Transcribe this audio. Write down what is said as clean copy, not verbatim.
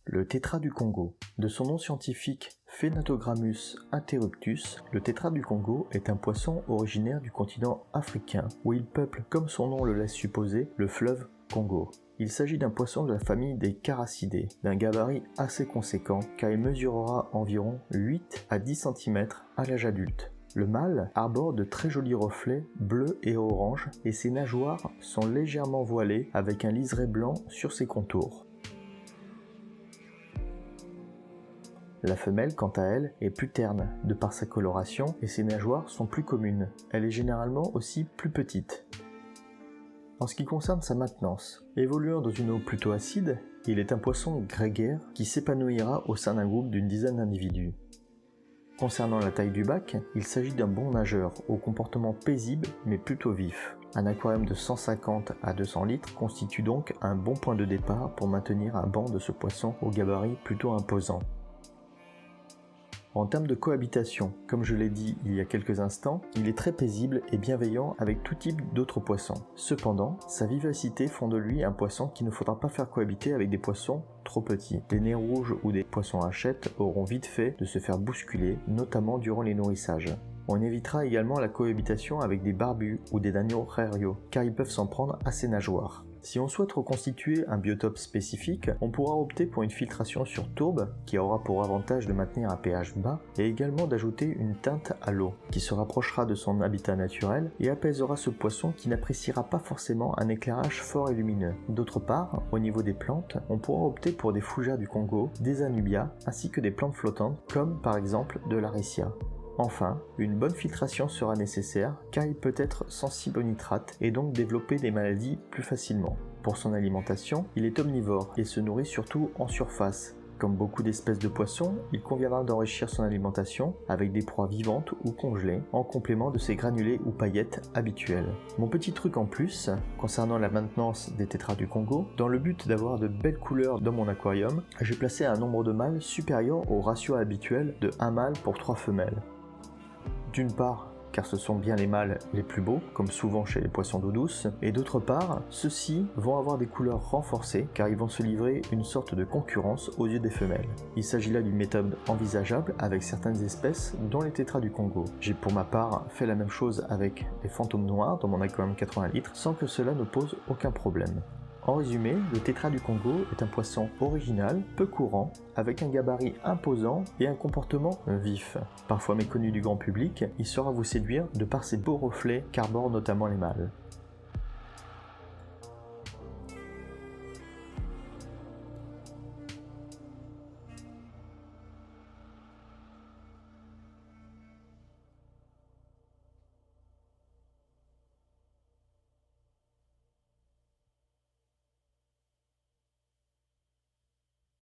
Le tétra du Congo. De son nom scientifique Phénatogrammus interruptus, le tétra du Congo est un poisson originaire du continent africain où il peuple, comme son nom le laisse supposer, le fleuve Congo. Il s'agit d'un poisson de la famille des Caracidés, d'un gabarit assez conséquent car il mesurera environ 8 à 10 cm à l'âge adulte. Le mâle arbore de très jolis reflets bleus et orange et ses nageoires sont légèrement voilées avec un liseré blanc sur ses contours. La femelle, quant à elle, est plus terne de par sa coloration et ses nageoires sont plus communes. Elle est généralement aussi plus petite. En ce qui concerne sa maintenance, évoluant dans une eau plutôt acide, il est un poisson grégaire qui s'épanouira au sein d'un groupe d'une dizaine d'individus. Concernant la taille du bac, il s'agit d'un bon nageur au comportement paisible mais plutôt vif. Un aquarium de 150 à 200 litres constitue donc un bon point de départ pour maintenir un banc de ce poisson au gabarit plutôt imposant. En termes de cohabitation, comme je l'ai dit il y a quelques instants, il est très paisible et bienveillant avec tout type d'autres poissons. Cependant, sa vivacité font de lui un poisson qu'il ne faudra pas faire cohabiter avec des poissons trop petits. Des nez rouges ou des poissons hachette auront vite fait de se faire bousculer, notamment durant les nourrissages. On évitera également la cohabitation avec des barbus ou des Danio-rarios, car ils peuvent s'en prendre à ses nageoires. Si on souhaite reconstituer un biotope spécifique, on pourra opter pour une filtration sur tourbe qui aura pour avantage de maintenir un pH bas et également d'ajouter une teinte à l'eau qui se rapprochera de son habitat naturel et apaisera ce poisson qui n'appréciera pas forcément un éclairage fort et lumineux. D'autre part, au niveau des plantes, on pourra opter pour des fougères du Congo, des anubias ainsi que des plantes flottantes comme par exemple de l'aricia. Enfin, une bonne filtration sera nécessaire car il peut être sensible au nitrate et donc développer des maladies plus facilement. Pour son alimentation, il est omnivore et se nourrit surtout en surface. Comme beaucoup d'espèces de poissons, il conviendra d'enrichir son alimentation avec des proies vivantes ou congelées en complément de ses granulés ou paillettes habituels. Mon petit truc en plus, concernant la maintenance des tétras du Congo, dans le but d'avoir de belles couleurs dans mon aquarium, j'ai placé un nombre de mâles supérieur au ratio habituel de 1 mâle pour 3 femelles. D'une part, car ce sont bien les mâles les plus beaux, comme souvent chez les poissons d'eau douce, et d'autre part, ceux-ci vont avoir des couleurs renforcées car ils vont se livrer une sorte de concurrence aux yeux des femelles. Il s'agit là d'une méthode envisageable avec certaines espèces, dont les tétras du Congo. J'ai pour ma part fait la même chose avec les fantômes noirs dans mon aquarium 80 litres sans que cela ne pose aucun problème. En résumé, le tétra du Congo est un poisson original, peu courant, avec un gabarit imposant et un comportement vif. Parfois méconnu du grand public, il saura vous séduire de par ses beaux reflets qu'arborent notamment les mâles.